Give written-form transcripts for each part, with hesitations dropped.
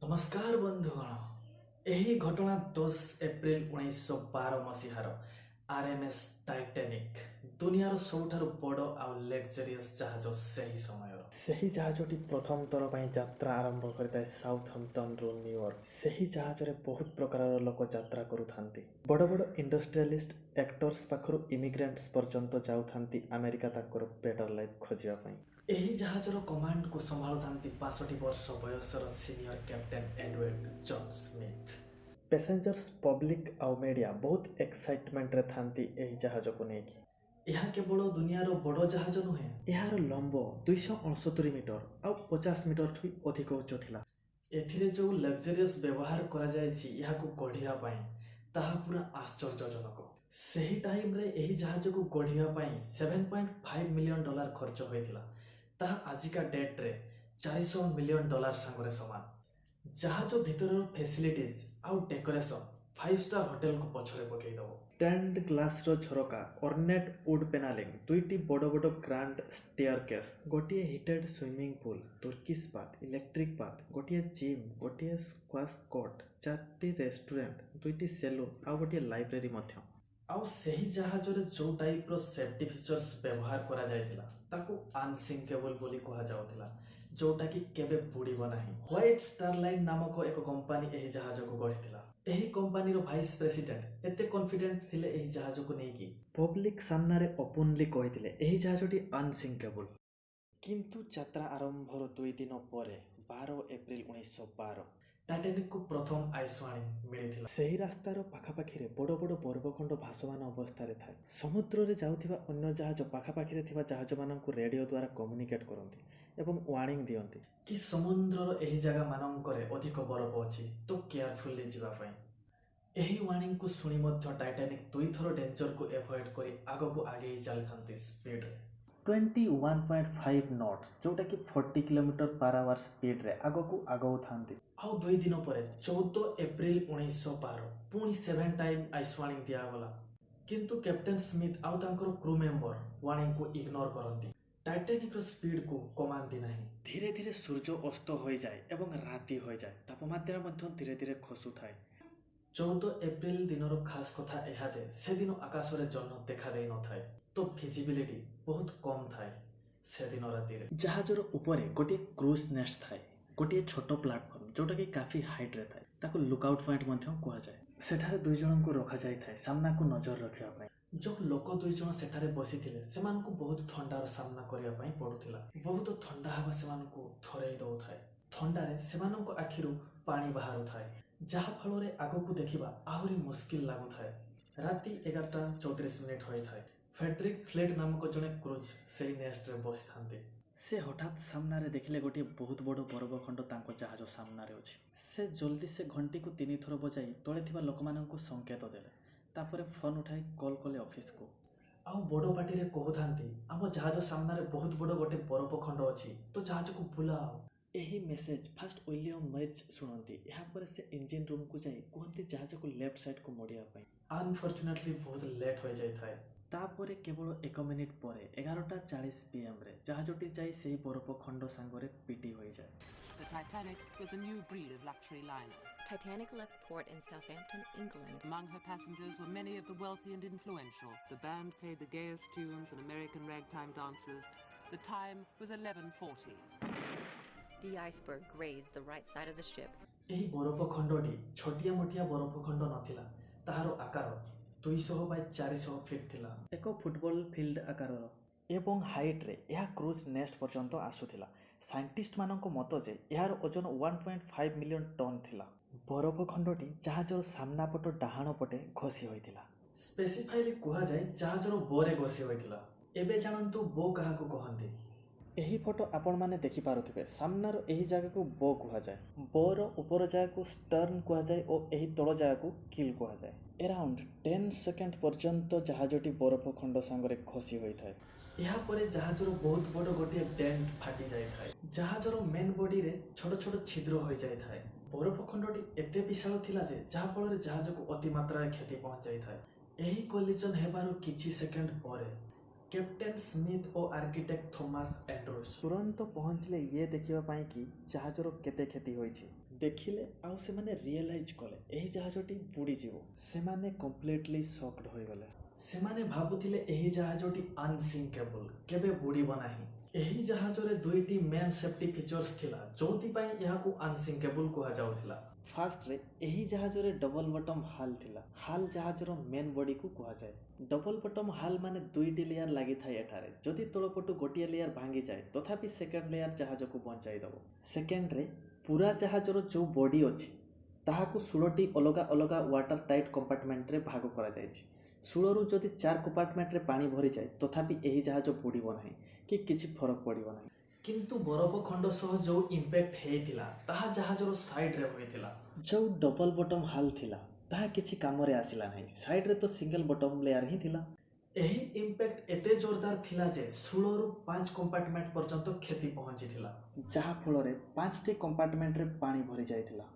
नमस्कार बंधुगण। यही घटना 10 एप्रिल 1912 मसीहार आरएमएस टाइटानिक दुनियार सबुठारु बड़ आउ लग्जरियस जहाज ସେହି ଜାହାଜଟି ପ୍ରଥମ ଥର ପାଇଁ ଯାତ୍ରା ଆରମ୍ଭ କରିଥାଏ ସାଉଥମ୍ପଟନରୁ ନ୍ୟୁୟର୍କ। ସେହି ଜାହାଜରେ ବହୁତ ପ୍ରକାରର ଲୋକ ଯାତ୍ରା କରୁଥାନ୍ତି। ବଡ଼ ବଡ଼ ଇଣ୍ଡଷ୍ଟ୍ରିଆଲିଷ୍ଟ ଆକ୍ଟର୍ସ ପାଖରୁ ଇମିଗ୍ରାଣ୍ଟସ୍ ପର୍ଯ୍ୟନ୍ତ ଯାଉଥାନ୍ତି ଆମେରିକା ତାଙ୍କର ବେଟର ଲାଇଫ୍ ଖୋଜିବା ପାଇଁ। ଏହି ଜାହାଜର କମାଣ୍ଡକୁ ସମ୍ଭାଳୁଥାନ୍ତି 62 ବର୍ଷ ବୟସର ସିନିୟର କ୍ୟାପ୍ଟେନ୍ ଏଡୱାର୍ଡ ଜନ୍ ସ୍ମିଥ୍। पैसेंजर्स पब्लिक आउ मीडिया बहुत एक्साइटमेंट रे थांती एही जहाजको नेकी। यह केवल दुनियार बड़ जहाज नुहे, यार लंब 269 मीटर आउ 50 मीटर ठू अधिक उच्च थिला। एथिरे जो लग्जरियस व्यवहार करा जायछि याको गढ़िया पई ताहा पूरा आश्चर्यजनक। सही टाइम रे एही जहाज को गढ़िया पई 7.5 मिलियन डॉलर खर्च होइथिला। ताहा आजिका डेट रे 400 मिलियन डॉलर संगरे समान। जहाज भितर फैसिलिटीज आउ डेकोरेशन 5 स्टार होटल को पछरे पकई दबो। स्टैंड ग्लास रो झरका, ऑर्नेट वुड पेनालिंग, दुईटी बड़ बड़ ग्रांड स्टेयरकेस, गोटिए heated swimming pool, Turkish bath, electric bath, गोटिए जिम, गोटिए स्क्वाश कोर्ट, 4टी रेस्टोरेंट, दुईटी सेलून आउ गोटिए लाइब्रेरी मध्य। आउ सही जहाज रे जो टाइप रो सेफ्टी फीचर्स व्यवहार करा जायतिला ताकू अनसिंकेबल बोली कहा जाउतिला, जोटा कि केबे बुड़ीबो नाही। व्हाइट स्टार लाइन नामक एक कंपनी एही जहाज को गढ़िथिला। एही कंपनी रो वाइस प्रेसिडेंट एते कॉन्फिडेंट थिले एही जहाज को नेकी पब्लिक सामना रे ओपनली कहिथिले एही जहाजटी अनसिंकेबल। किंतु यात्रा आरंभर 2 दिन परे 12 एप्रिल 1912 टाइटानिक को प्रथम आइस वार्निंग मिलिथिला। सही रास्तार पाखापाखि रे बड़ बड़ बर्फखंड भासमान अवस्था रे थाए। समुद्र रे जाउथिबा अन्य जहाज पाखापाखि रे थिबा जहाज माननकु रेडियो द्वारा कम्युनिकेट करंती एवं वार्निंग दियंती कि समुद्रर एही जगह माननकरे अधिक बरफ अछि तो केयरफुली जिबा पई। एही वार्निंग को सुनी मध्य टाइटानिक दुई थर डेंजर को एवॉइड करी आगो को आगे ही चलथांती स्पीड रे 21.5 नॉट्स, जोटा कि 40 किलोमीटर पर आवर स्पीड रे आगो को आगो थांती। आउ 2 दिन परे 14 एप्रिल 1912 पुणी 7 टाइम आइस वार्निंग दिया गला। किंतु कैप्टन स्मिथ आउ तांकर क्रू मेंबर वार्निंग को इग्नोर करंती। टाइटानिक रो स्पीड को कमांती नहीं। धीरे धीरे सूर्य अस्त हो जाए एवं राति हो जाए, तापमात्रा मध्य धीरे धीरे खसु थाए। 14 एप्रिल दिनर खास कथा एहा जे से दिन आकाश रे जन्न देखा देई न थाए, तो विजिबिलिटी बहुत कम थाए। से दिन राति रे जहाजर ऊपर गोटे क्रूज नेस्ट थाए, गोटे छोट प्लाटफॉर्म जोटा कि काफी हाइट रे थाए, ताको लुकआउट पॉइंट मध्य कहा जाए। सेठारे दुई जन को रखा जाय थाए सामना को नजर रखिया पई। जो लोक दुई जन सेठारे बसिथिले सेमान को बहुत ठंडार सामना करिया पई पडुथिला। बहुत ठंडा हवा सेमान को थरई दउ थाए। ठंडारे सेमान को आखिरु पानी बाहरु थाए, जहा फल रे आगो को देखिबा आहुरी मुश्किल लागु थाए। राति 11:34 होई थाए। फेडरिक फ्लेट नामक जने क्रूज सेही नेस्ट रे बस थांती। से हठात सामना रे देखले गोटे बहुत बड़ बरफखंड तांको जहाज सामना रे अछि। से जल्दी से घंटी को 3 थर बजाई तळे थिबा लोकमाननकु संकेत देले। तापरे फोन उठाई कॉल कले ऑफिस को। आउ बड़ पार्टी रे कहथांती आम जहाज सामना रे बहुत बड़ गोटे बरफखंड अछि, तो जहाज को बुलाओ। एही मेसेज फास्ट विलियम मेज सुनंती। यहाँ पर से इंजिन रूम को जाई कहंती जहाज को लेफ्ट साइड को मोड़िया पई। अनफॉर्चुनेटली बहुत लेट हो जाय थाए। तापरे केवल 1 मिनिट परे 11:40 PM रे जहाजटी जाई सेही बरफखंड सांगरे पिटी होई जाय। The Titanic was a new breed of luxury liner. Titanic left port in Southampton, England. Among her passengers were many of the wealthy and influential. The band played the gayest tunes and American ragtime dances. The time was 11:40. The iceberg grazed the right side of the ship. एही बरफखंडटी छोटिया मोटिया बरफखंड नथिला। ताहार आकार 200 bye 400 feet थिला। एक football field आकारर एवं height रे यह cruise nest पर्यंत आसुथिला। साइंटिस्ट मानक मत जे यार ओजन 1.5 मिलियन टन थिला। बरफखंडटी जहाजर सामना पट डाहाण पटे घसी होइथिला। स्पेसिफाइली कहा जाय जहाजर बोरे घसी होइथिला। एबे जानंतु बो काहा को कहंती। एही फोटो आपण माने देखि पारुथिबे। सामनार एही जगह को बो कहा जाय। बोर ऊपर जगह को स्टर्न कहा जाय और एही तळ जगह को किल कहा जाय। अराउंड 10 सेकेंड पर्यंत जहाजटी बरफखंड सांगरे खसी होई थाए। यहाँ परे जहाजर बहुत बड़ गोटे डेंट फाटी जाय थाए। जहाजर मेन बॉडी रे छोट छोट छिद्र होई जाय थाए। बरफखंडटी एते विशाल थिला जे जहा फल रे जहाज को अति मात्रा रे क्षति पहुंच जाय थाए। एही कोलिजन हेबारो किछि सेकेंड परे कैप्टन स्मिथ और आर्किटेक्ट थॉमस एंड्रूज तुरंत पहुंचले ये देखिबा पाई कि जहाजर केते क्षति होईछि। ଦେଖିଲେ ଆଉ ସେମାନେ ରିଏଲାଇଜ୍ କଲେ ଏହି ଜାହାଜଟି ବୁଡ଼ିଯିବ। ସେମାନେ କମ୍ପ୍ଲିଟଲି ସକ୍ଡ ହୋଇଗଲେ। ସେମାନେ ଭାବୁଥିଲେ ଏହି ଜାହାଜଟି ଅନସିଙ୍କେବଲ୍, କେବେ ବୁଡ଼ିବ ନାହିଁ। ଏହି ଜାହାଜରେ ଦୁଇଟି ମେନ୍ ସେଫ୍ଟି ଫିଚର୍ସ ଥିଲା, ଯୋଉଥିପାଇଁ ଏହାକୁ ଅନସିଙ୍କେବଲ୍ କୁହାଯାଉଥିଲା। ଫାର୍ଷ୍ଟରେ ଏହି ଜାହାଜରେ ଡବଲ ବଟମ୍ ହାଲ୍ ଥିଲା। ହାଲ୍ ଜାହାଜର ମେନ୍ ବଡିକୁ କୁହାଯାଏ। ଡବଲ ବଟମ୍ ହାଲ୍ ମାନେ ଦୁଇଟି ଲେୟାର ଲାଗିଥାଏ ଏଠାରେ। ଯଦି ତଳପଟୁ ଗୋଟିଏ ଲେୟାର ଭାଙ୍ଗିଯାଏ ତଥାପି ସେକେଣ୍ଡ ଲେୟାର ଜାହାଜକୁ ବଞ୍ଚାଇ ଦେବ। ସେକେଣ୍ଡରେ ପୁରା ଜାହାଜର ଯେଉଁ ବଡି ଅଛି ତାହାକୁ 16ଟି ଅଲଗା ଅଲଗା ୱାଟର ଟାଇଟ୍ କମ୍ପାର୍ଟମେଣ୍ଟରେ ଭାଗ କରାଯାଇଛି। 16ରୁ ଯଦି 4 କମ୍ପାର୍ଟମେଣ୍ଟରେ ପାଣି ଭରିଯାଏ ତଥାପି ଏହି ଜାହାଜ ବୁଡ଼ିବ ନାହିଁ କି କିଛି ଫରକ ପଡ଼ିବ ନାହିଁ। କିନ୍ତୁ ବରଫ ଖଣ୍ଡ ସହ ଯେଉଁ ଇମ୍ପାକ୍ଟ ହେଇଥିଲା ତାହା ଜାହାଜର ସାଇଡ୍ରେ ହୋଇଥିଲା। ଯେଉଁ ଡବଲ ବଟମ୍ ହାଲ୍ ଥିଲା ତାହା କିଛି କାମରେ ଆସିଲା ନାହିଁ। ସାଇଡ୍ରେ ତ ସିଙ୍ଗଲ ବଟମ୍ ଲେୟାର ହିଁ ଥିଲା। ଏହି ଇମ୍ପାକ୍ଟ ଏତେ ଜୋରଦାର ଥିଲା ଯେ 16ରୁ 5 କମ୍ପାର୍ଟମେଣ୍ଟ ପର୍ଯ୍ୟନ୍ତ କ୍ଷତି ପହଞ୍ଚିଥିଲା, ଯାହାଫଳରେ 5ଟି କମ୍ପାର୍ଟମେଣ୍ଟରେ ପାଣି ଭରି ଯାଇଥିଲା।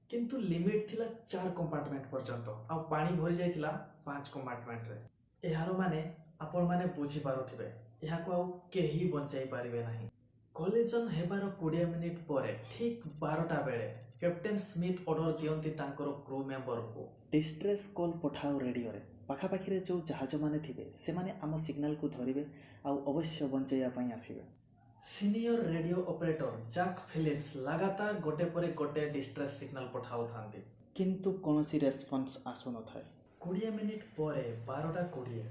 କିନ୍ତୁ ଲିମିଟ୍ ଥିଲା 4 କମ୍ପାର୍ଟମେଣ୍ଟ ପର୍ଯ୍ୟନ୍ତ, ଆଉ ପାଣି ଭରି ଯାଇଥିଲା 5 କମ୍ପାର୍ଟମେଣ୍ଟରେ। ଏହାର ମାନେ ଆପଣମାନେ ବୁଝିପାରୁଥିବେ, ଏହାକୁ ଆଉ କେହି ବଞ୍ଚାଇ ପାରିବେ ନାହିଁ। କଲିଜନ୍ ହେବାର 20 ମିନିଟ୍ ପରେ ଠିକ୍ 12ଟା ବେଳେ କ୍ୟାପ୍ଟେନ୍ ସ୍ମିଥ୍ ଅର୍ଡର ଦିଅନ୍ତି ତାଙ୍କର କ୍ରୁ ମେମ୍ବରଙ୍କୁ, ଡିଷ୍ଟ୍ରେସ୍ କଲ୍ ପଠାଅ ରେଡ଼ିଓରେ। ପାଖାପାଖିରେ ଯେଉଁ ଜାହାଜମାନେ ଥିବେ ସେମାନେ ଆମ ସିଗ୍ନାଲକୁ ଧରିବେ ଆଉ ଅବଶ୍ୟ ବଞ୍ଚାଇବା ପାଇଁ ଆସିବେ। Senior radio operator Jack Phillips ଲାଗାତାର ଗୋଟେ ପରେ ଗୋଟେ ଡିଷ୍ଟ୍ରେସ୍ ସିଗ୍ନାଲ ପଠାଉଥାନ୍ତି, କିନ୍ତୁ କୌଣସି ରେସ୍ପନ୍ସ ଆସୁନଥାଏ। 20 ମିନିଟ୍ ପରେ 12:20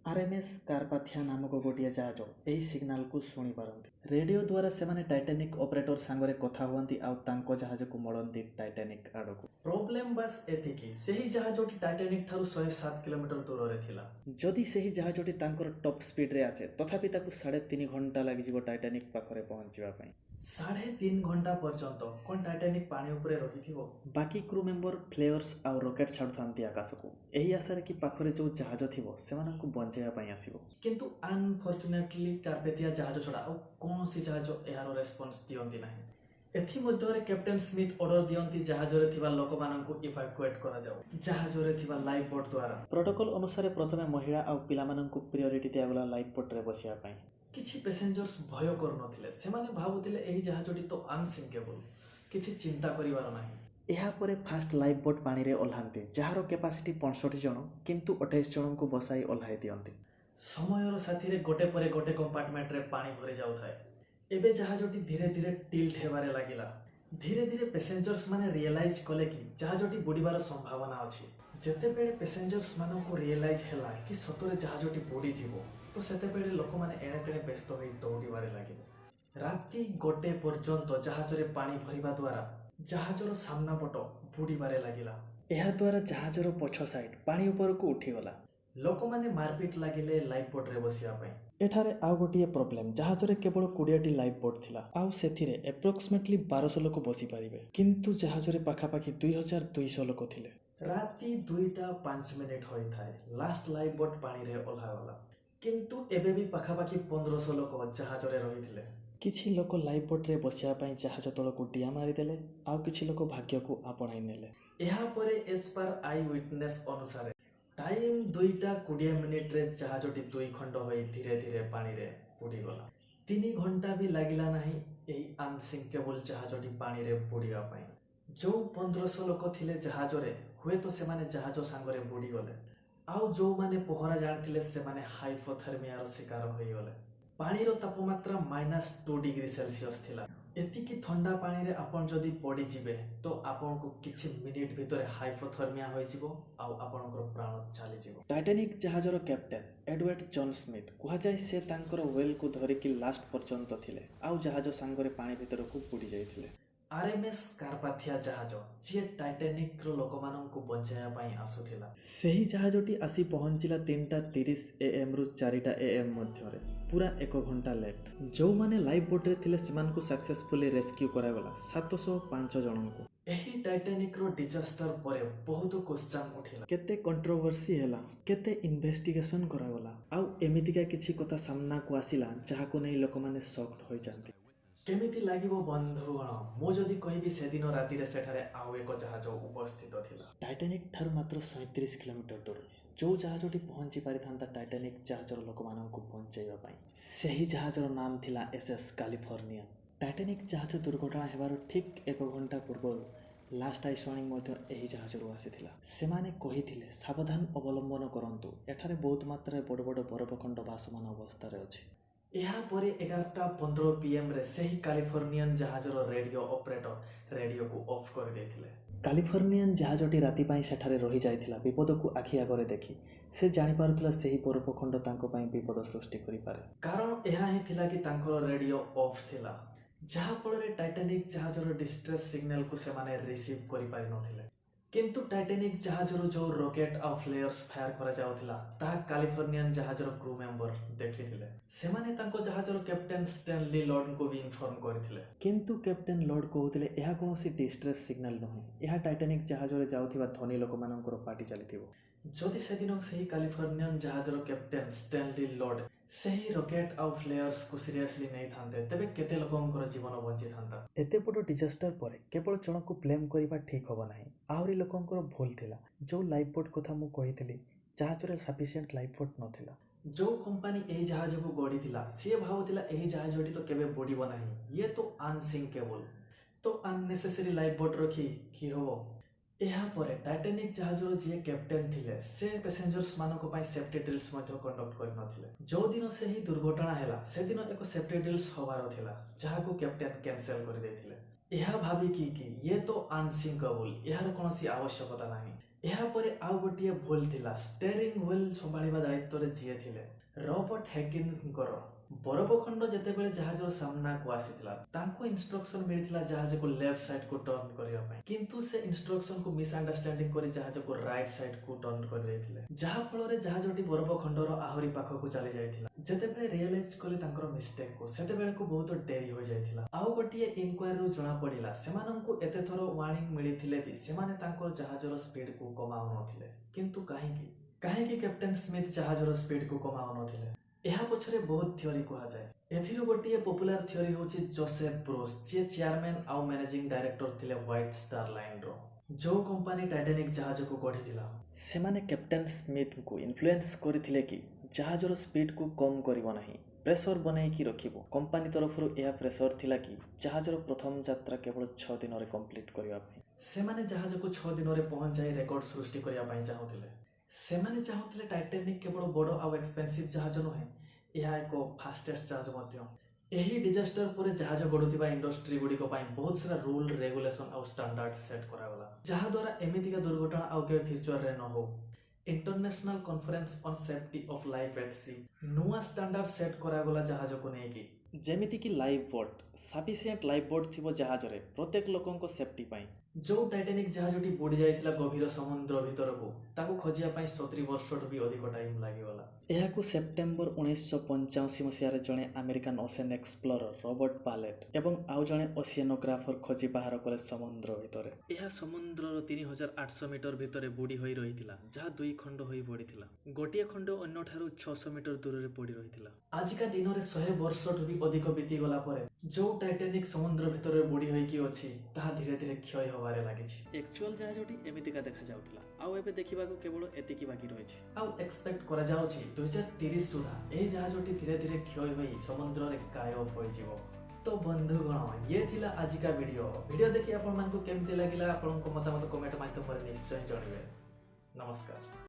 RMS କାର୍ପାଥିଆ ନାମକ ଗୋଟିଏ ଜାହାଜ ଏହି ସିଗ୍ନାଲକୁ ଶୁଣିପାରନ୍ତି। ରେଡ଼ିଓ ଦ୍ୱାରା ସେମାନେ ଟାଇଟାନିକ୍ ଅପରେଟର ସାଙ୍ଗରେ କଥା ହୁଅନ୍ତି ଆଉ ତାଙ୍କ ଜାହାଜକୁ ମୋଡ଼ନ୍ତି ଟାଇଟାନିକ୍ ଆଡ଼କୁ। ପ୍ରୋବ୍ଲେମ୍ ବାସ୍ ଏତିକି, ସେହି ଜାହାଜଟି ଟାଇଟାନିକ୍ ଠାରୁ 107 କିଲୋମିଟର ଦୂରରେ ଥିଲା। ଯଦି ସେହି ଜାହାଜଟି ତାଙ୍କର ଟପ୍ ସ୍ପିଡ୍ରେ ଆସେ ତଥାପି ତାକୁ 3.5 ଘଣ୍ଟା ଲାଗିଯିବ ଟାଇଟାନିକ୍ ପାଖରେ ପହଞ୍ଚିବା ପାଇଁ। 3.5 ଘଣ୍ଟା ପର୍ଯ୍ୟନ୍ତ କ'ଣ ଟାଇଟାନିକ୍ ପାଣି ଉପରେ ରହିଥିବ? ବାକି କ୍ରୁ ମେମ୍ବର ଫ୍ଲେୟର୍ସ ଆଉ ରକେଟ୍ ଛାଡ଼ୁଥାନ୍ତି ଆକାଶକୁ, ଏହି ଆଶାରେ କି ପାଖରେ ଯେଉଁ ଜାହାଜ ଥିବ ସେମାନଙ୍କୁ ବଞ୍ଚାଇବା ପାଇଁ ଆସିବ। କିନ୍ତୁ ଅନଫର୍ଚୁନେଟଲି କାର୍ପେଥିଆ ଜାହାଜ ଛଡ଼ା ଆଉ କୌଣସି ଜାହାଜ ଏହାର ରେସ୍ପନ୍ସ ଦିଅନ୍ତି ନାହିଁ। ଏଥିମଧ୍ୟରେ କ୍ୟାପ୍ଟେନ୍ ସ୍ମିଥ୍ ଅର୍ଡର ଦିଅନ୍ତି ଜାହାଜରେ ଥିବା ଲୋକମାନଙ୍କୁ ଇଭାକୁଏଟ୍ କରାଯାଉ, ଜାହାଜରେ ଥିବା ଲାଇଫ୍ ବୋଟ୍ ଦ୍ୱାରା। ପ୍ରୋଟୋକଲ୍ ଅନୁସାରେ ପ୍ରଥମେ ମହିଳା ଆଉ ପିଲାମାନଙ୍କୁ ପ୍ରିୟରିଟି ଦିଆଗଲା ଲାଇଫ୍ ବୋଟ୍ରେ ବସିବା ପାଇଁ। କିଛି ପ୍ୟାସେଞ୍ଜର୍ସ ଭୟ କରୁନଥିଲେ, ସେମାନେ ଭାବୁଥିଲେ ଏହି ଜାହାଜଟି ତ ଅନସିଙ୍କେବଲ୍, କିଛି ଚିନ୍ତା କରିବାର ନାହିଁ। ଏହାପରେ ଫାଷ୍ଟ ଲାଇଫ୍ ବୋଟ୍ ପାଣିରେ ଓହ୍ଲାନ୍ତି, ଯାହାର କ୍ୟାପାସିଟି 65 ଜଣ, କିନ୍ତୁ 28 ଜଣଙ୍କୁ ବସାଇ ଓହ୍ଲାଇ ଦିଅନ୍ତି। ସମୟର ସାଥିରେ ଗୋଟେ ପରେ ଗୋଟେ କମ୍ପାର୍ଟମେଣ୍ଟରେ ପାଣି ଭରି ଯାଉଥାଏ। ଏବେ ଜାହାଜଟି ଧୀରେ ଧୀରେ ଟିଲ୍ଟ ହେବାରେ ଲାଗିଲା। ଧୀରେ ଧୀରେ ପ୍ୟାସେଞ୍ଜର୍ସ ମାନେ ରିଏଲାଇଜ୍ କଲେ କି ଜାହାଜଟି ବୁଡ଼ିବାର ସମ୍ଭାବନା ଅଛି। ଯେତେବେଳେ ପ୍ୟାସେଞ୍ଜର୍ସ ମାନଙ୍କୁ ରିଏଲାଇଜ୍ ହେଲା କି ସତରେ ଜାହାଜଟି ବୁଡ଼ିଯିବ ତ ସେତେବେଳେ ଲୋକମାନେ ଏଣେ ତେଣେ ବ୍ୟସ୍ତ ହୋଇ ଦୌଡ଼ିବାରେ ଲାଗିଲେ। ରାତି 1 ପର୍ଯ୍ୟନ୍ତ ଜାହାଜରେ ପାଣି ଭରିବା ଦ୍ୱାରା ଜାହାଜର ସାମ୍ନା ପଟ ବୁଡ଼ିବାରେ ଲାଗିଲା। ଏହାଦ୍ୱାରା ଜାହାଜର ପଛ ସାଇଡ୍ ପାଣି ଉପରକୁ ଉଠିଗଲା। ଲୋକମାନେ ମାରପିଟ ଲାଗିଲେ ଲାଇଫ୍ ବୋଟ୍ରେ ବସିବା ପାଇଁ। ଏଠାରେ ଆଉ ଗୋଟିଏ ପ୍ରୋବ୍ଲେମ୍, ଜାହାଜରେ କେବଳ 20ଟି ଲାଇଫ୍ ବୋଟ୍ ଥିଲା ଆଉ ସେଥିରେ ଆପ୍ରୋକ୍ସିମେଟଲି 1200 ଲୋକ ବସିପାରିବେ, କିନ୍ତୁ ଜାହାଜରେ ପାଖାପାଖି 2200 ଲୋକ ଥିଲେ। ରାତି 2:05 ହୋଇଥାଏ, ଲାଷ୍ଟ ଲାଇଫ୍ ବୋଟ୍ ପାଣିରେ ଓହ୍ଲାଗଲା। କିନ୍ତୁ ଏବେ ବି ପାଖାପାଖି 1500 ଲୋକ ଜାହାଜରେ ରହିଥିଲେ। କିଛି ଲୋକ ଲାଇଫ୍ ବୋଟ୍ରେ ବସିବା ପାଇଁ ଜାହାଜ ତଳକୁ ଡିଆଁ ମାରିଦେଲେ, ଆଉ କିଛି ଲୋକ ଭାଗ୍ୟକୁ ଆପଣାଇ ନେଲେ। ଏହାପରେ ଏଜ୍ ପର୍ ଆଇ ୱିଟନେସ୍ ଅନୁସାରେ ଟାଇମ୍ 2:20ରେ ଜାହାଜଟି 2 ଖଣ୍ଡ ହୋଇ ଧୀରେ ଧୀରେ ପାଣିରେ ବୁଡ଼ିଗଲା। 3 ଘଣ୍ଟା ବି ଲାଗିଲା ନାହିଁ ଏହି ଅନସିଙ୍କେବଲ୍ ଜାହାଜଟି ପାଣିରେ ବୁଡ଼ିବା ପାଇଁ। ଯେଉଁ 1500 ଲୋକ ଥିଲେ ଜାହାଜରେ, ହୁଏତ ସେମାନେ ଜାହାଜ ସାଙ୍ଗରେ ବୁଡ଼ିଗଲେ, ଆଉ ଯେଉଁମାନେ ପହଁରା ଜାଣିଥିଲେ ସେମାନେ ହାଇପୋଥର୍ମିଆର ଶିକାର ହୋଇଗଲେ। ପାଣିର ତାପମାତ୍ରା -2 ଡିଗ୍ରୀ ସେଲସିୟସ୍ ଥିଲା। ଏତିକି ଥଣ୍ଡା ପାଣିରେ ଆପଣ ଯଦି ପଡ଼ିଯିବେ ତ ଆପଣଙ୍କୁ କିଛି ମିନିଟ୍ ଭିତରେ ହାଇପୋଥର୍ମିଆ ହୋଇଯିବ ଆଉ ଆପଣଙ୍କର ପ୍ରାଣ ଚାଲିଯିବ। ଟାଇଟାନିକ୍ ଜାହାଜର କ୍ୟାପ୍ଟେନ୍ ଏଡୱାର୍ଡ ଜନ୍ ସ୍ମିଥ୍ କୁହାଯାଏ ସେ ତାଙ୍କର ୱେଲ୍କୁ ଧରିକି ଲାଷ୍ଟ ପର୍ଯ୍ୟନ୍ତ ଥିଲେ ଆଉ ଜାହାଜ ସାଙ୍ଗରେ ପାଣି ଭିତରକୁ ବୁଡ଼ି ଯାଇଥିଲେ। RMS କାର୍ପାଥିଆ ଜାହାଜ, ଯିଏ ଟାଇଟାନିକ୍ର ଲୋକମାନଙ୍କୁ ବଞ୍ଚାଇବା ପାଇଁ ଆସୁଥିଲା, ସେହି ଜାହାଜଟି ଆସି ପହଞ୍ଚିଲା 3:30 AM ରୁ 4ଟା AM ମଧ୍ୟରେ, ପୁରା 1 ଘଣ୍ଟା ଲେଟ୍। ଯେଉଁମାନେ ଲାଇଫ୍ ବୋଟ୍ରେ ଥିଲେ ସେମାନଙ୍କୁ ସକ୍ସେସଫୁଲି ରେସ୍କ୍ୟୁ କରାଗଲା, 705 ଜଣଙ୍କୁ। ଏହି ଟାଇଟାନିକ୍ର ଡିଜାଷ୍ଟର ପରେ ବହୁତ କ୍ୱେଶ୍ଚନ୍ ଉଠିଲା, କେତେ କଣ୍ଟ୍ରୋଭର୍ସି ହେଲା, କେତେ ଇନଭେଷ୍ଟିଗେସନ୍ କରାଗଲା, ଆଉ ଏମିତିକା କିଛି କଥା ସାମ୍ନାକୁ ଆସିଲା ଯାହାକୁ ନେଇ ଲୋକମାନେ ସକ୍ଡ ହୋଇଯାନ୍ତି। କେମିତି ଲାଗିବ ବନ୍ଧୁଗଣ, ମୁଁ ଯଦି କହିବି ସେଦିନ ରାତିରେ ସେଠାରେ ଆଉ ଏକ ଜାହାଜ ଉପସ୍ଥିତ ଥିଲା, ଟାଇଟାନିକ୍ ଠାରୁ ମାତ୍ର 37 କିଲୋମିଟର ଦୂରରେ, ଯେଉଁ ଜାହାଜଟି ପହଞ୍ଚି ପାରିଥାନ୍ତା ଟାଇଟାନିକ୍ ଜାହାଜର ଲୋକମାନଙ୍କୁ ବଞ୍ଚାଇବା ପାଇଁ। ସେହି ଜାହାଜର ନାମ ଥିଲା SS କାଲିଫର୍ଣ୍ଣିଆ। ଟାଇଟାନିକ୍ ଜାହାଜ ଦୁର୍ଘଟଣା ହେବାର ଠିକ୍ 1 ଘଣ୍ଟା ପୂର୍ବରୁ ଲାଷ୍ଟ ଆଇସ୍ ୱାର୍ଣ୍ଣିଂ ମଧ୍ୟ ଏହି ଜାହାଜରୁ ଆସିଥିଲା। ସେମାନେ କହିଥିଲେ ସାବଧାନ ଅବଲମ୍ବନ କରନ୍ତୁ, ଏଠାରେ ବହୁତ ମାତ୍ରାରେ ବଡ଼ ବଡ଼ ବରଫଖଣ୍ଡ ଭାସମାନ ଅବସ୍ଥାରେ ଅଛି। ଏହାପରେ 11:15 PM ସେହି କାଲିଫର୍ଣ୍ଣିଆନ୍ ଜାହାଜର ରେଡ଼ିଓ ଅପରେଟର ରେଡ଼ିଓକୁ ଅଫ୍ କରିଦେଇଥିଲେ। କାଲିଫର୍ଣ୍ଣିଆନ୍ ଜାହାଜଟି ରାତି ପାଇଁ ସେଠାରେ ରହିଯାଇଥିଲା ବିପଦକୁ ଆଖି ଆଗରେ ଦେଖି। ସେ ଜାଣିପାରୁଥିଲା ସେହି ବରଫଖଣ୍ଡ ତାଙ୍କ ପାଇଁ ବିପଦ ସୃଷ୍ଟି କରିପାରେ, କାରଣ ଏହା ହିଁ ଥିଲା କି ତାଙ୍କର ରେଡ଼ିଓ ଅଫ୍ ଥିଲା, ଯାହାଫଳରେ ଟାଇଟାନିକ୍ ଜାହାଜର ଡିଷ୍ଟ୍ରେସ୍ ସିଗ୍ନାଲକୁ ସେମାନେ ରିସିଭ୍ କରିପାରିନଥିଲେ। କିନ୍ତୁ ଟାଇଟାନିକ୍ ଜାହାଜରୁ ଯେଉଁ ରକେଟ୍ ଆଉ ଫ୍ଲେୟର୍ସ ଫାୟାର କରାଯାଉଥିଲା ତାହା କାଲିଫର୍ଣ୍ଣିଆନ୍ ଜାହାଜର କ୍ରୁ ମେମ୍ବର ଦେଖିଥିଲେ। ସେମାନେ ତାଙ୍କ ଜାହାଜର କ୍ୟାପ୍ଟେନ୍ ଷ୍ଟାନଲି ଲର୍ଡଙ୍କୁ ବି ଇନଫର୍ମ କରିଥିଲେ। କିନ୍ତୁ କ୍ୟାପ୍ଟେନ୍ ଲର୍ଡ କହୁଥିଲେ ଏହା କୌଣସି ଡିଷ୍ଟ୍ରେସ୍ ସିଗ୍ନାଲ ନୁହେଁ, ଏହା ଟାଇଟାନିକ୍ ଜାହାଜରେ ଯାଉଥିବା ଧନୀ ଲୋକମାନଙ୍କର ପାର୍ଟି ଚାଲିଥିବ। ଯଦି ସେଦିନ ସେହି କାଲିଫର୍ଣ୍ଣିଆନ୍ ଜାହାଜର କ୍ୟାପ୍ଟେନ୍ ଷ୍ଟାନଲି ଲର୍ଡ ସେହି ରକେଟ୍ ଆଉ ଫ୍ଲେୟର୍ସକୁ ସିରିୟସଲି ନେଇଥାନ୍ତେ ତେବେ କେତେ ଲୋକଙ୍କର ଜୀବନ ବଞ୍ଚିଥାନ୍ତା। ଏତେ ବଡ଼ ଡିଜାଷ୍ଟର ପରେ କେବଳ ଜଣକୁ ବ୍ଲେମ୍ କରିବା ଠିକ୍ ହେବ ନାହିଁ, ଆହୁରି ଲୋକଙ୍କର ଭୁଲ ଥିଲା। ଯେଉଁ ଲାଇଫ୍ ବୋଟ୍ କଥା ମୁଁ କହିଥିଲି, ଜାହାଜରେ ସଫିସିଏଣ୍ଟ ଲାଇଫ୍ ବୋଟ୍ ନଥିଲା। ଯେଉଁ କମ୍ପାନୀ ଏହି ଜାହାଜକୁ ଗଢ଼ିଥିଲା ସିଏ ଭାବୁଥିଲା ଏହି ଜାହାଜଟି ତ କେବେ ବୁଡ଼ିବ ନାହିଁ, ଇଏ ତ ଅନସିଙ୍କେବଲ୍, ତ ଅନନେସେସରି ଲାଇଫ୍ ବୋଟ୍ ରଖି କି ହେବ। ଏହାପରେ ଟାଇଟାନିକ୍ ଜାହାଜର ଯିଏ କ୍ୟାପ୍ଟେନ୍ ଥିଲେ ସେ ପାସେଞ୍ଜର୍ସ ମାନଙ୍କ ପାଇଁ ସେଫ୍ଟି ଡ୍ରିଲ୍ସ ମଧ୍ୟ କଣ୍ଡକ୍ଟ କରିନଥିଲେ। ଯେଉଁଦିନ ସେହି ଦୁର୍ଘଟଣା ହେଲା ସେଦିନ ଏକ ସେଫ୍ଟି ଡ୍ରିଲ୍ସ ହେବାର ଥିଲା, ଯାହାକୁ କ୍ୟାପ୍ଟେନ୍ କ୍ୟାନସେଲ୍ କରିଦେଇଥିଲେ। ଏହା ଭାବିକି କି ଇଏ ତ ଅନସିଙ୍କେବଲ୍, ଏହାର କୌଣସି ଆବଶ୍ୟକତା ନାହିଁ। ଏହାପରେ ଆଉ ଗୋଟିଏ ଭୁଲ ଥିଲା ଷ୍ଟେରିଂ ହ୍ୱିଲ୍ ସମ୍ଭାଳିବା ଦାୟିତ୍ୱରେ ଯିଏ ଥିଲେ ରବର୍ଟ ହେକିନ୍ସଙ୍କର। ବରଫଖଣ୍ଡ ଯେତେବେଳେ ଜାହାଜର ସାମ୍ନାକୁ ଆସିଥିଲା ତାଙ୍କୁ ଇନଷ୍ଟ୍ରକ୍ସନ ମିଳିଥିଲା ଜାହାଜକୁ ଲେଫ୍ଟ ସାଇଡ୍କୁ ଟର୍ନ କରିବା ପାଇଁ, କିନ୍ତୁ ସେ ଇନଷ୍ଟ୍ରକ୍ସନକୁ ମିସ୍ଅଣ୍ଡରଷ୍ଟାଣ୍ଡିଂ କରି ଜାହାଜକୁ ରାଇଟ୍ ସାଇଡ୍କୁ ଟର୍ନ କରିଦେଇଥିଲେ, ଯାହାଫଳରେ ଜାହାଜଟି ବରଫଖଣ୍ଡର ଆହୁରି ପାଖକୁ ଚାଲି ଯାଇଥିଲା। ଯେତେବେଳେ ରିଏଲାଇଜ୍ କଲେ ତାଙ୍କର ମିଷ୍ଟେକ୍କୁ ସେତେବେଳକୁ ବହୁତ ଡେରି ହୋଇଯାଇଥିଲା। ଆଉ ଗୋଟିଏ ଇନକ୍ୱାରିରୁ ଜଣାପଡ଼ିଲା ସେମାନଙ୍କୁ ଏତେଥର ୱାର୍ଣ୍ଣିଂ ମିଳିଥିଲେ ବି ସେମାନେ ତାଙ୍କର ଜାହାଜର ସ୍ପିଡ୍କୁ କମାଉନଥିଲେ। କିନ୍ତୁ କାହିଁକି କ୍ୟାପ୍ଟେନ୍ ସ୍ମିଥ୍ ଜାହାଜର ସ୍ପିଡ୍କୁ କମାଉନଥିଲେ? ଏହା ପଛରେ ବହୁତ ଥିଓରି କୁହାଯାଏ। ଏଥିରୁ ଗୋଟିଏ ପପୁଲାର ଥିଓରି ହେଉଛି ଜୋସେଫ୍ ବ୍ରୁସ୍, ଯିଏ ଚେୟାରମ୍ୟାନ୍ ଆଉ ମ୍ୟାନେଜିଂ ଡାଇରେକ୍ଟର ଥିଲେ ହ୍ୱାଇଟ୍ ଷ୍ଟାର ଲାଇନ୍ର, ଯେଉଁ କମ୍ପାନୀ ଟାଇଟାନିକ୍ ଜାହାଜକୁ ଗଢ଼ିଥିଲା। ସେମାନେ କ୍ୟାପ୍ଟେନ୍ ସ୍ମିଥ୍ଙ୍କୁ ଇନଫ୍ଲୁଏନ୍ସ କରିଥିଲେ କି ଜାହାଜର ସ୍ପିଡ୍କୁ କମ୍ କରିବ ନାହିଁ, ପ୍ରେସର ବନେଇକି ରଖିବ। କମ୍ପାନୀ ତରଫରୁ ଏହା ପ୍ରେସର ଥିଲା କି ଜାହାଜର ପ୍ରଥମ ଯାତ୍ରା କେବଳ 6 ଦିନରେ କମ୍ପ୍ଲିଟ୍ କରିବା ପାଇଁ। ସେମାନେ ଜାହାଜକୁ 6 ଦିନରେ ପହଞ୍ଚାଇ ରେକର୍ଡ ସୃଷ୍ଟି କରିବା ପାଇଁ ଚାହୁଁଥିଲେ। ସେମାନେ ଚାହୁଁଥିଲେ ଟାଇଟାନିକ୍ କେବଳ ବଡ଼ ଆଉ ଏକ୍ସପେନ୍ସିଭ୍ ଜାହାଜ ନୁହେଁ, ଏହା ଏକ ଫାଷ୍ଟେଷ୍ଟ ଜାହାଜ ମଧ୍ୟ। ଏହି ଡିଜାଷ୍ଟର ପରେ ଜାହାଜ ଗଢ଼ୁଥିବା ଇଣ୍ଡଷ୍ଟ୍ରି ଗୁଡ଼ିକ ପାଇଁ ବହୁତ ସାରା ରୁଲ୍, ରେଗୁଲେସନ୍ ଆଉ ଷ୍ଟାଣ୍ଡାର୍ଡ ସେଟ୍ କରାଗଲା, ଯାହାଦ୍ୱାରା ଏମିତିକା ଦୁର୍ଘଟଣା ଆଉ କେବେ ଫ୍ୟୁଚରରେ ନ ହଉ। International conference on safety of life at sea ନୂଆ ଷ୍ଟାଣ୍ଡାର୍ଡ ସେଟ୍ କରାଗଲା ଜାହାଜକୁ ନେଇକି, ଯେମିତିକି life boat, sufficient life boat ଥିବ ଜାହାଜରେ ପ୍ରତ୍ୟେକ ଲୋକଙ୍କ ସେଫ୍ଟି ପାଇଁ। ଯେଉଁ ଟାଇଟାନିକ୍ ଜାହାଜଟି ବୁଡ଼ି ଯାଇଥିଲା ଗଭୀର ସମୁଦ୍ର ଭିତରକୁ, ତାକୁ ଖୋଜିବା ପାଇଁ 70 ବର୍ଷଠୁ ବି ଅଧିକ ଟାଇମ୍ ଲାଗିଗଲା। ଏହାକୁ ସେପ୍ଟେମ୍ବର 1985 ମସିହାରେ ଜଣେ ଆମେରିକାନ୍ ଓସେନ୍ ଏକ୍ସପ୍ଲୋରର ରବର୍ଟ ପାଲେଟ୍ ଏବଂ ଆଉ ଜଣେ ଓସିଆନୋଗ୍ରାଫର ଖୋଜି ବାହାର କଲେ ସମୁଦ୍ର ଭିତରେ। ଏହା ସମୁଦ୍ରର 3800 ମିଟର ଭିତରେ ବୁଡ଼ି ହୋଇ ରହିଥିଲା, ଯାହା 2 ଖଣ୍ଡ ହୋଇ ପଡ଼ିଥିଲା। ଗୋଟିଏ ଖଣ୍ଡ ଅନ୍ୟଠାରୁ 600 ମିଟର ଦୂରରେ ପଡ଼ି ରହିଥିଲା। ଆଜିକା ଦିନରେ 100 ବର୍ଷଠୁ ବି ଅଧିକ ବିତିଗଲା ପରେ ଯେଉଁ ଟାଇଟାନିକ୍ ସମୁଦ୍ର ଭିତରେ ବୁଡ଼ି ହୋଇକି ଅଛି ତାହା ଧୀରେ ଧୀରେ କ୍ଷୟ ହେବାରେ ଲାଗିଛି। ଆକ୍ଚୁଆଲ ଜାହାଜଟି ଏମିତିକା ଦେଖାଯାଉଥିଲା, ଆଉ ଏବେ ଦେଖିବାକୁ କେବଳ ଏତିକି ବାକି ରହିଛି। ଆଉ ଏକ୍ସପେକ୍ଟ କରାଯାଉଛି 2030 ସୁଦ୍ଧା ଏହି ଜାହାଜଟି ଧୀରେ ଧୀରେ କ୍ଷୟ ହୋଇ ସମୁଦ୍ରରେ ଗାୟବ ହୋଇଯିବ। ତ ବନ୍ଧୁଗଣ, ଇଏ ଥିଲା ଆଜିକା ଭିଡ଼ିଓ ଦେଖି ଆପଣମାନଙ୍କୁ କେମିତି ଲାଗିଲା ଆପଣଙ୍କ ମତାମତ କମେଣ୍ଟ ମାଧ୍ୟମରେ ନିଶ୍ଚୟ ଜଣାଇବେ। ନମସ୍କାର।